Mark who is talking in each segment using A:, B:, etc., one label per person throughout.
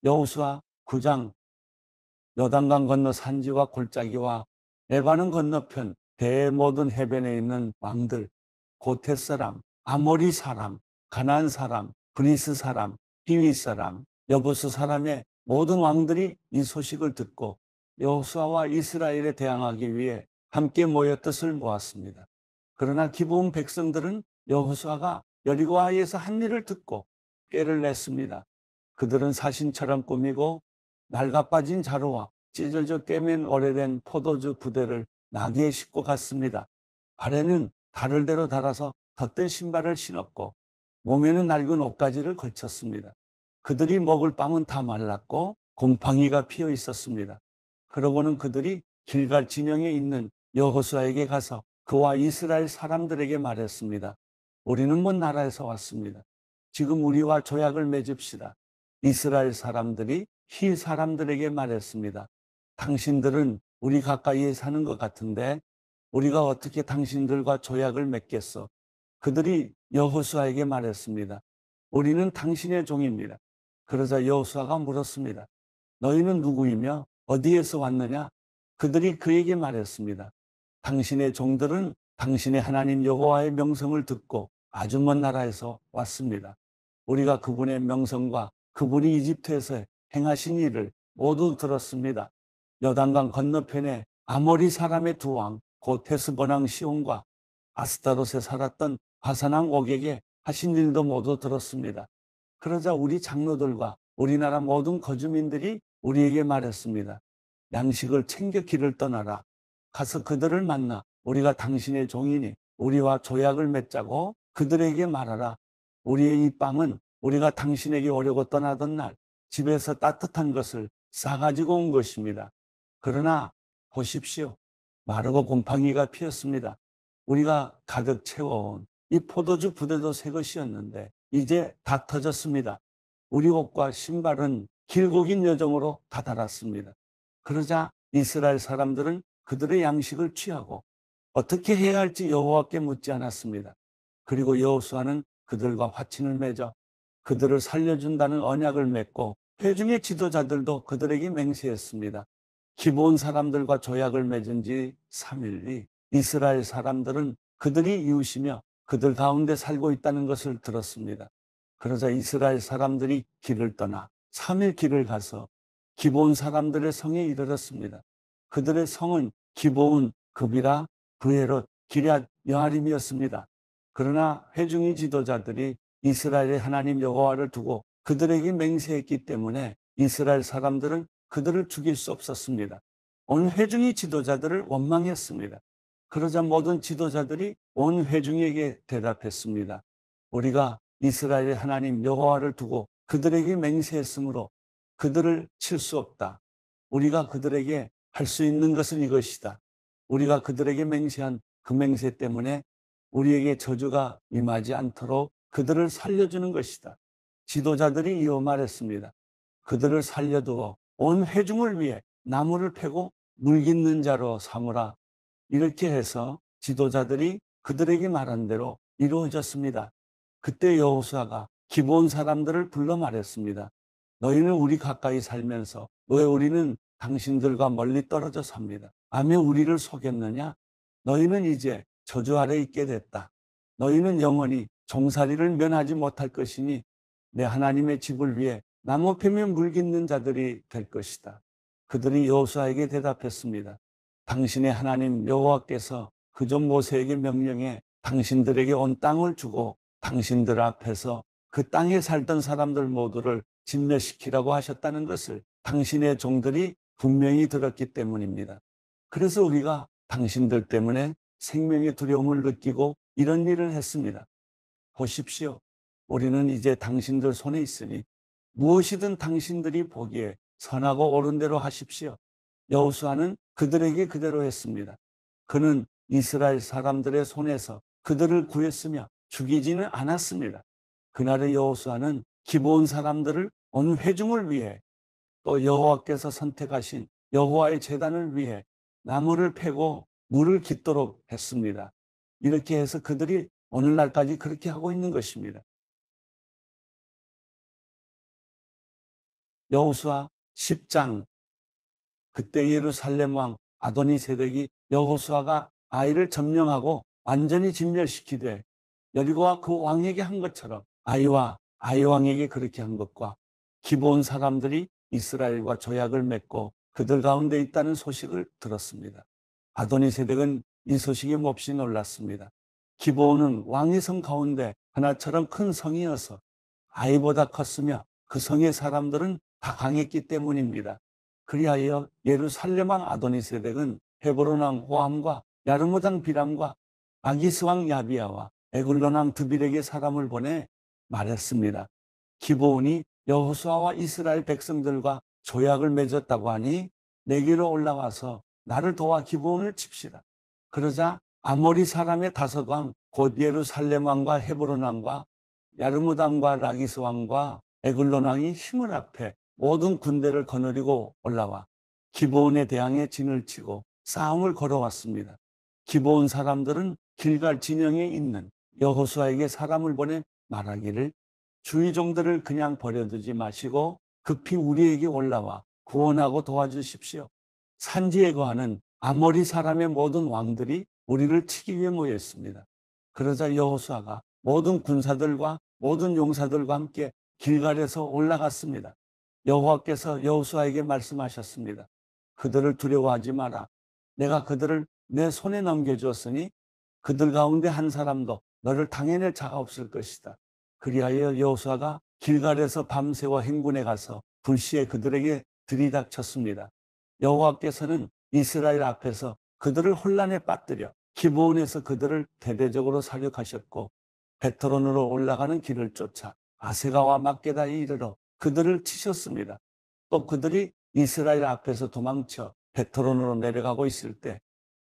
A: 여호수아 9장 요단강 건너 산지와 골짜기와 에바는 건너편 대모든 해변에 있는 왕들, 고테 사람, 아모리 사람, 가나안 사람, 브리스 사람, 히위 사람, 여부스 사람의 모든 왕들이 이 소식을 듣고 여호수아와 이스라엘에 대항하기 위해 함께 모여 뜻을 모았습니다. 그러나 기브온 백성들은 여호수아가 여리고아이에서 한 일을 듣고 꾀를 냈습니다. 그들은 사신처럼 꾸미고 낡아 빠진 자루와 찢어져 꿰맨 오래된 포도주 부대를 나귀에 싣고 갔습니다. 발에는 달을 대로 달아서 덧된 신발을 신었고 몸에는 낡은 옷가지를 걸쳤습니다. 그들이 먹을 빵은 다 말랐고 곰팡이가 피어 있었습니다. 그러고는 그들이 길갈 진영에 있는 여호수아에게 가서 그와 이스라엘 사람들에게 말했습니다. 우리는 먼 나라에서 왔습니다. 지금 우리와 조약을 맺읍시다. 이스라엘 사람들이 히 사람들에게 말했습니다. 당신들은 우리 가까이에 사는 것 같은데 우리가 어떻게 당신들과 조약을 맺겠소? 그들이 여호수아에게 말했습니다. 우리는 당신의 종입니다. 그러자 여호수아가 물었습니다. 너희는 누구이며 어디에서 왔느냐? 그들이 그에게 말했습니다. 당신의 종들은 당신의 하나님 여호와의 명성을 듣고 아주 먼 나라에서 왔습니다. 우리가 그분의 명성과 그분이 이집트에서 행하신 일을 모두 들었습니다. 여단강 건너편에 아모리 사람의 두 왕, 곧 헤스본 왕 시온과 아스타롯에 살았던 바산 왕 옥에게 하신 일도 모두 들었습니다. 그러자 우리 장로들과 우리나라 모든 거주민들이 우리에게 말했습니다. 양식을 챙겨 길을 떠나라. 가서 그들을 만나 우리가 당신의 종이니 우리와 조약을 맺자고 그들에게 말하라. 우리의 이 빵은 우리가 당신에게 오려고 떠나던 날 집에서 따뜻한 것을 싸가지고 온 것입니다. 그러나 보십시오. 마르고 곰팡이가 피었습니다. 우리가 가득 채워온 이 포도주 부대도 새 것이었는데 이제 다 터졌습니다. 우리 옷과 신발은 길고 긴 여정으로 다 닳았습니다. 그러자 이스라엘 사람들은 그들의 양식을 취하고 어떻게 해야 할지 여호와께 묻지 않았습니다. 그리고 여호수아는 그들과 화친을 맺어 그들을 살려준다는 언약을 맺고 회중의 지도자들도 그들에게 맹세했습니다. 기브온 사람들과 조약을 맺은 지 3일 뒤 이스라엘 사람들은 그들이 이웃이며 그들 가운데 살고 있다는 것을 들었습니다. 그러자 이스라엘 사람들이 길을 떠나 3일 길을 가서 기브온 사람들의 성에 이르렀습니다. 그들의 성은 기브온, 급이라, 브에롯, 기럇 여아림이었습니다. 그러나 회중의 지도자들이 이스라엘의 하나님 여호와를 두고 그들에게 맹세했기 때문에 이스라엘 사람들은 그들을 죽일 수 없었습니다. 온 회중의 지도자들을 원망했습니다. 그러자 모든 지도자들이 온 회중에게 대답했습니다. 우리가 이스라엘의 하나님 여호와를 두고 그들에게 맹세했으므로 그들을 칠 수 없다. 우리가 그들에게 할 수 있는 것은 이것이다. 우리가 그들에게 맹세한 그 맹세 때문에 우리에게 저주가 임하지 않도록 그들을 살려주는 것이다. 지도자들이 이어 말했습니다. 그들을 살려두어 온 회중을 위해 나무를 패고 물 깃는 자로 삼으라. 이렇게 해서 지도자들이 그들에게 말한 대로 이루어졌습니다. 그때 여호수아가 기브온 사람들을 불러 말했습니다. 너희는 우리 가까이 살면서 왜 우리는 당신들과 멀리 떨어져 삽니다. 아며 우리를 속였느냐? 너희는 이제 저주 아래 있게 됐다. 너희는 영원히 종살이를 면하지 못할 것이니 내 하나님의 집을 위해 나무 패며 물 깃는 자들이 될 것이다. 그들이 여호수아에게 대답했습니다. 당신의 하나님 여호와께서 그저 모세에게 명령해 당신들에게 온 땅을 주고 당신들 앞에서 그 땅에 살던 사람들 모두를 진멸시키라고 하셨다는 것을 당신의 종들이 분명히 들었기 때문입니다. 그래서 우리가 당신들 때문에 생명의 두려움을 느끼고 이런 일을 했습니다. 보십시오. 우리는 이제 당신들 손에 있으니 무엇이든 당신들이 보기에 선하고 옳은 대로 하십시오. 여호수아는 그들에게 그대로 했습니다. 그는 이스라엘 사람들의 손에서 그들을 구했으며 죽이지는 않았습니다. 그날의 여호수아는 기브온 사람들을 온 회중을 위해 또 여호와께서 선택하신 여호와의 제단을 위해 나무를 패고 물을 깃도록 했습니다. 이렇게 해서 그들이 오늘날까지 그렇게 하고 있는 것입니다. 여호수아 10장. 그때 예루살렘 왕 아도니세덱이 여호수아가 아이를 점령하고 완전히 진멸시키되 여리고와 그 왕에게 한 것처럼 아이와 아이 왕에게 그렇게 한 것과 기브온 사람들이 이스라엘과 조약을 맺고 그들 가운데 있다는 소식을 들었습니다. 아도니세덱은 이 소식에 몹시 놀랐습니다. 기브온은 왕의 성 가운데 하나처럼 큰 성이어서 아이보다 컸으며 그 성의 사람들은 다 강했기 때문입니다. 그리하여 예루살렘 왕 아도니세덱은 헤브론 왕 호함과 야르무드 왕 비람과 아기스 왕 야비야와 에글론 왕 드빌에게 사람을 보내 말했습니다. 기브온이 여호수아와 이스라엘 백성들과 조약을 맺었다고 하니 내게로 올라와서 나를 도와 기브온을 칩시다. 그러자 아모리 사람의 다섯 왕 곧 예루살렘 왕과 헤브론 왕과 야르무드 왕과 라기스 왕과 에글론 왕이 힘을 합해 모든 군대를 거느리고 올라와 기브온에 대항해 진을 치고 싸움을 걸어왔습니다. 기브온 사람들은 길갈 진영에 있는 여호수아에게 사람을 보내 말하기를 주의 종들을 그냥 버려두지 마시고 급히 우리에게 올라와 구원하고 도와주십시오. 산지에 거하는 아모리 사람의 모든 왕들이 우리를 치기 위해 모였습니다. 그러자 여호수아가 모든 군사들과 모든 용사들과 함께 길갈에서 올라갔습니다. 여호와께서 여호수아에게 말씀하셨습니다. 그들을 두려워하지 마라. 내가 그들을 내 손에 넘겨주었으니 그들 가운데 한 사람도 너를 당해낼 자가 없을 것이다. 그리하여 여호수아가 길갈에서 밤새워 행군에 가서 불시에 그들에게 들이닥쳤습니다. 여호와께서는 이스라엘 앞에서 그들을 혼란에 빠뜨려 기브온에서 그들을 대대적으로 사륙하셨고 베트론으로 올라가는 길을 쫓아 아세가와 막게다에 이르러 그들을 치셨습니다. 또 그들이 이스라엘 앞에서 도망쳐 베트론으로 내려가고 있을 때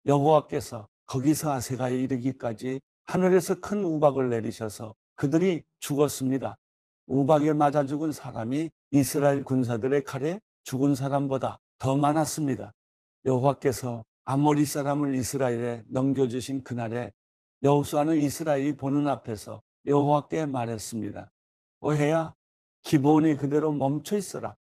A: 여호와께서 거기서 아세가에 이르기까지 하늘에서 큰 우박을 내리셔서 그들이 죽었습니다. 우박에 맞아 죽은 사람이 이스라엘 군사들의 칼에 죽은 사람보다 더 많았습니다. 여호와께서 아모리 사람을 이스라엘에 넘겨주신 그날에 여호수아는 이스라엘이 보는 앞에서 여호와께 말했습니다. 오해야 기브온이 그대로 멈춰 있어라.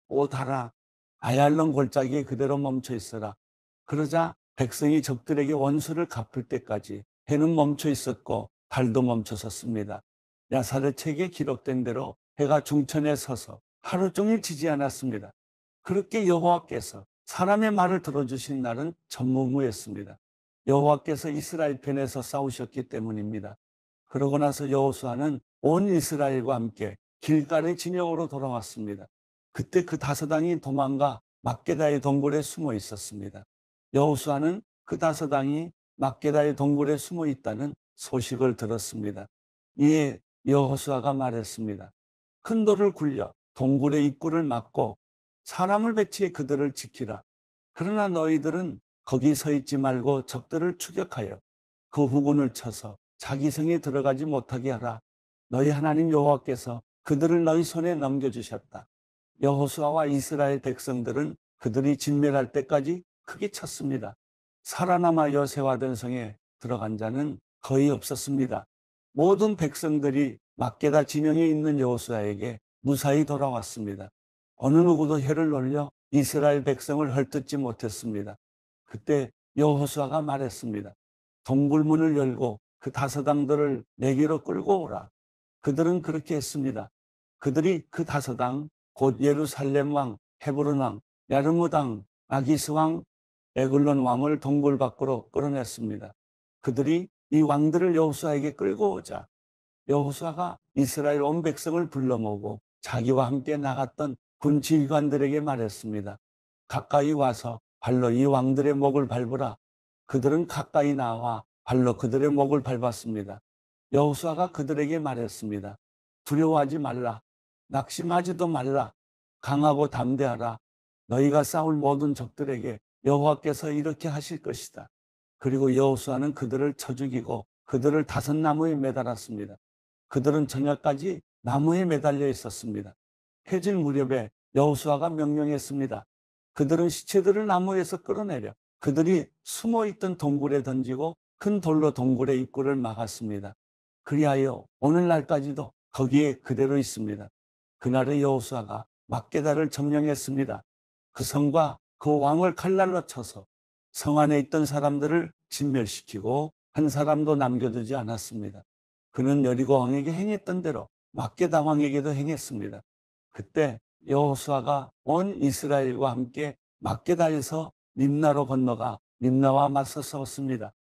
A: 오 달아 아얄론 골짜기에 그대로 멈춰 있어라. 그러자 백성이 적들에게 원수를 갚을 때까지 해는 멈춰 있었고 달도 멈춰 섰습니다. 야사의 책에 기록된 대로 해가 중천에 서서 하루 종일 지지 않았습니다. 그렇게 여호와께서 사람의 말을 들어주신 날은 전무후무했습니다. 여호와께서 이스라엘 편에서 싸우셨기 때문입니다. 그러고 나서 여호수아는 온 이스라엘과 함께 길갈의 진영으로 돌아왔습니다. 그때 그 다섯 왕이 도망가 막게다의 동굴에 숨어 있었습니다. 여호수아는 그 다섯 왕이 막게다의 동굴에 숨어 있다는 소식을 들었습니다. 이에 여호수아가 말했습니다. 큰 돌을 굴려 동굴의 입구를 막고 사람을 배치해 그들을 지키라. 그러나 너희들은 거기 서 있지 말고 적들을 추격하여 그 후군을 쳐서 자기 성에 들어가지 못하게 하라. 너희 하나님 여호와께서 그들을 너희 손에 넘겨주셨다. 여호수아와 이스라엘 백성들은 그들이 진멸할 때까지 크게 쳤습니다. 살아남아 여세화된 성에 들어간 자는 거의 없었습니다. 모든 백성들이 막게다 진영에 있는 여호수아에게 무사히 돌아왔습니다. 어느 누구도 혀를 놀려 이스라엘 백성을 헐뜯지 못했습니다. 그때 여호수아가 말했습니다. 동굴문을 열고 그 다섯 왕들을 내게로 끌고 오라. 그들은 그렇게 했습니다. 그들이 그 다섯 왕, 곧 예루살렘 왕, 헤브론 왕, 야르무드 왕, 아기스 왕, 에글론 왕을 동굴 밖으로 끌어냈습니다. 그들이 이 왕들을 여호수아에게 끌고 오자 여호수아가 이스라엘 온 백성을 불러 모으고 자기와 함께 나갔던 군 지휘관들에게 말했습니다. 가까이 와서 발로 이 왕들의 목을 밟으라. 그들은 가까이 나와 발로 그들의 목을 밟았습니다. 여호수아가 그들에게 말했습니다. 두려워하지 말라. 낙심하지도 말라. 강하고 담대하라. 너희가 싸울 모든 적들에게 여호와께서 이렇게 하실 것이다. 그리고 여호수아는 그들을 쳐 죽이고 그들을 다섯 나무에 매달았습니다. 그들은 저녁까지 나무에 매달려 있었습니다. 해질 무렵에 여호수아가 명령했습니다. 그들은 시체들을 나무에서 끌어내려 그들이 숨어있던 동굴에 던지고 큰 돌로 동굴의 입구를 막았습니다. 그리하여 오늘날까지도 거기에 그대로 있습니다. 그날의 여호수아가 막게다를 점령했습니다. 그 성과 그 왕을 칼날로 쳐서 성 안에 있던 사람들을 진멸시키고 한 사람도 남겨두지 않았습니다. 그는 여리고 왕에게 행했던 대로 막게다 왕에게도 행했습니다. 그때 여호수아가 온 이스라엘과 함께 막게다에서 림나로 건너가 림나와 맞서 싸웠습니다.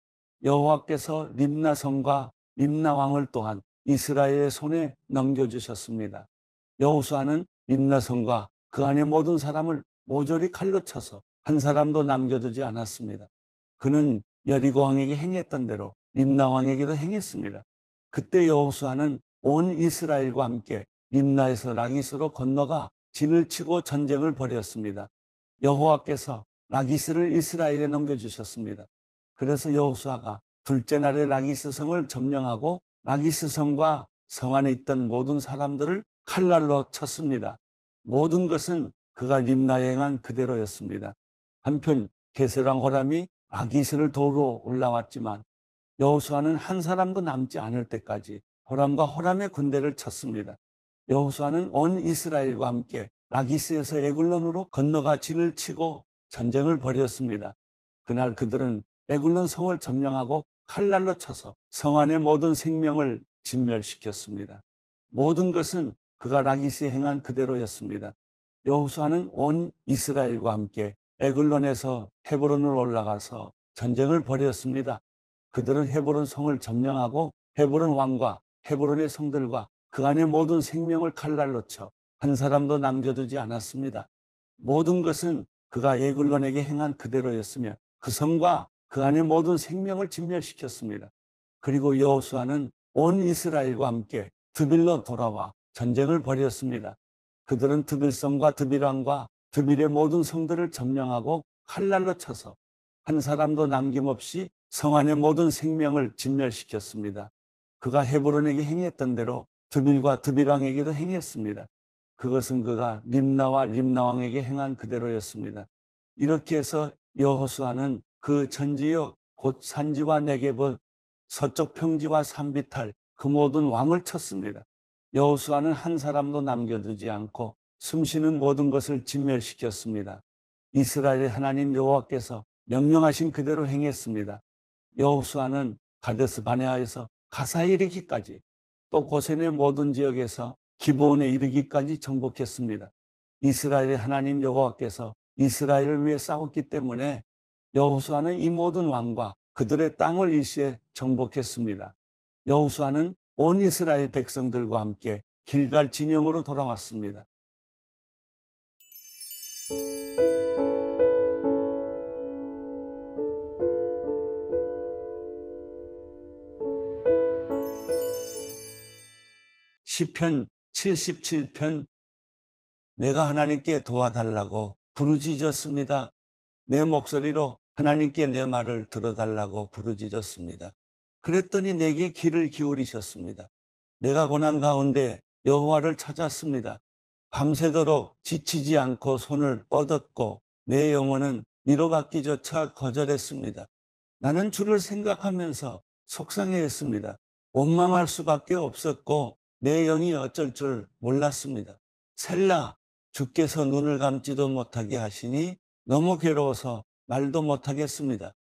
A: 여호와께서 림나 성과 림나 왕을 또한 이스라엘의 손에 넘겨주셨습니다. 여호수아는 림나 성과 그 안의 모든 사람을 모조리 칼로 쳐서 한 사람도 남겨두지 않았습니다. 그는 여리고 왕에게 행했던 대로 림나 왕에게도 행했습니다. 그때 여호수아는 온 이스라엘과 함께 림나에서 라기스로 건너가 진을 치고 전쟁을 벌였습니다. 여호와께서 라기스를 이스라엘에 넘겨주셨습니다. 그래서 여호수아가 둘째 날에 라기스 성을 점령하고 라기스 성과 성 안에 있던 모든 사람들을 칼날로 쳤습니다. 모든 것은 그가 림나에 행한 그대로였습니다. 한편 게세랑 호람이 라기스를 도우러 올라왔지만 여호수아는 한 사람도 남지 않을 때까지 호람과 호람의 군대를 쳤습니다. 여호수아는 온 이스라엘과 함께 라기스에서 에글론으로 건너가 진을 치고 전쟁을 벌였습니다. 그날 그들은 에글론 성을 점령하고 칼날로 쳐서 성 안의 모든 생명을 진멸시켰습니다. 모든 것은 그가 라기스에 행한 그대로였습니다. 여호수아는 온 이스라엘과 함께 에글론에서 헤브론으로 올라가서 전쟁을 벌였습니다. 그들은 헤브론 성을 점령하고 헤브론 왕과 헤브론의 성들과 그 안의 모든 생명을 칼날로 쳐 한 사람도 남겨두지 않았습니다. 모든 것은 그가 에글론에게 행한 그대로였으며 그 성과 그 안의 모든 생명을 진멸시켰습니다. 그리고 여호수아는 온 이스라엘과 함께 드빌로 돌아와 전쟁을 벌였습니다. 그들은 드빌성과 드빌왕과 드빌의 모든 성들을 점령하고 칼날로 쳐서 한 사람도 남김없이 성 안의 모든 생명을 진멸시켰습니다. 그가 헤브론에게 행했던 대로 드빌과 드빌왕에게도 행했습니다. 그것은 그가 림나와 림나왕에게 행한 그대로였습니다. 이렇게 해서 여호수아는 그 전지역 곧 산지와 네게브 서쪽 평지와 산비탈 그 모든 왕을 쳤습니다. 여호수아는 한 사람도 남겨두지 않고 숨쉬는 모든 것을 진멸시켰습니다. 이스라엘의 하나님 여호와께서 명령하신 그대로 행했습니다. 여호수아는 가데스 바네아에서 가사에 이르기까지 또 고센의 모든 지역에서 기브온에 이르기까지 정복했습니다. 이스라엘의 하나님 여호와께서 이스라엘을 위해 싸웠기 때문에 여호수아는 이 모든 왕과 그들의 땅을 일시에 정복했습니다. 여호수아는 온 이스라엘 백성들과 함께 길갈 진영으로 돌아왔습니다. 시편 77편 내가 하나님께 도와달라고 부르짖었습니다. 내 목소리로 하나님께 내 말을 들어달라고 부르짖었습니다. 그랬더니 내게 귀를 기울이셨습니다. 내가 고난 가운데 여호와를 찾았습니다. 밤새도록 지치지 않고 손을 뻗었고 내 영혼은 위로받기조차 거절했습니다. 나는 주를 생각하면서 속상해했습니다. 원망할 수밖에 없었고 내 영이 어쩔 줄 몰랐습니다. 셀라, 주께서 눈을 감지도 못하게 하시니 너무 괴로워서 말도 못하겠습니다.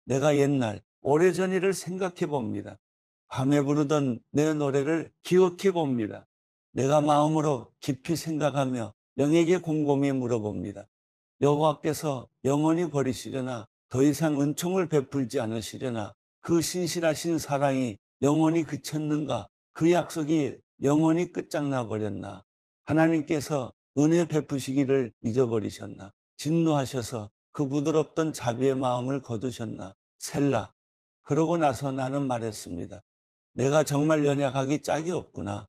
A: 내가 옛날 오래전 일을 생각해 봅니다. 밤에 부르던 내 노래를 기억해 봅니다. 내가 마음으로 깊이 생각하며 영에게 곰곰이 물어봅니다. 여호와께서 영원히 버리시려나 더 이상 은총을 베풀지 않으시려나 그 신실하신 사랑이 영원히 그쳤는가 그 약속이 영원히 끝장나 버렸나 하나님께서 은혜 베푸시기를 잊어버리셨나 진노하셔서 그 부드럽던 자비의 마음을 거두셨나 셀라. 그러고 나서 나는 말했습니다. 내가 정말 연약하기 짝이 없구나.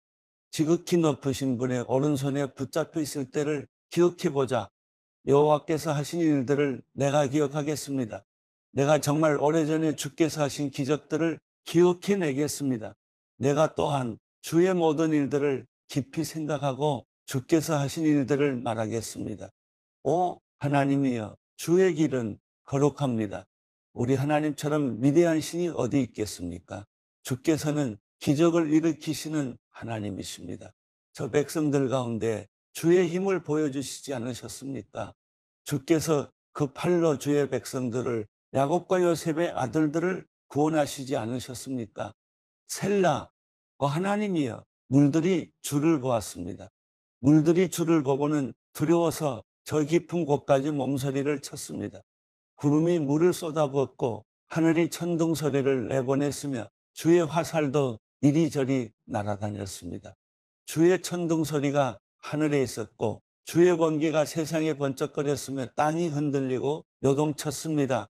A: 지극히 높으신 분의 오른손에 붙잡혀 있을 때를 기억해보자. 여호와께서 하신 일들을 내가 기억하겠습니다. 내가 정말 오래전에 주께서 하신 기적들을 기억해내겠습니다. 내가 또한 주의 모든 일들을 깊이 생각하고 주께서 하신 일들을 말하겠습니다. 오 하나님이여, 주의 길은 거룩합니다. 우리 하나님처럼 위대한 신이 어디 있겠습니까? 주께서는 기적을 일으키시는 하나님이십니다. 저 백성들 가운데 주의 힘을 보여주시지 않으셨습니까? 주께서 그 팔로 주의 백성들을, 야곱과 요셉의 아들들을 구원하시지 않으셨습니까? 셀라, 하나님이여, 물들이 주를 보았습니다. 물들이 주를 보고는 두려워서 저 깊은 곳까지 몸서리를 쳤습니다. 구름이 물을 쏟아붓고 하늘이 천둥 소리를 내보냈으며 주의 화살도 이리저리 날아다녔습니다. 주의 천둥 소리가 하늘에 있었고 주의 번개가 세상에 번쩍거렸으며 땅이 흔들리고 요동쳤습니다.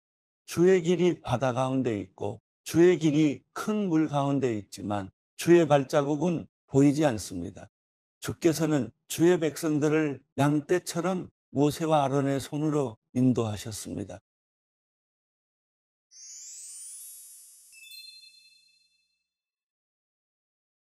A: 주의 길이 바다 가운데 있고 주의 길이 큰 물 가운데 있지만 주의 발자국은 보이지 않습니다. 주께서는 주의 백성들을 양떼처럼 모세와 아론의 손으로 인도하셨습니다.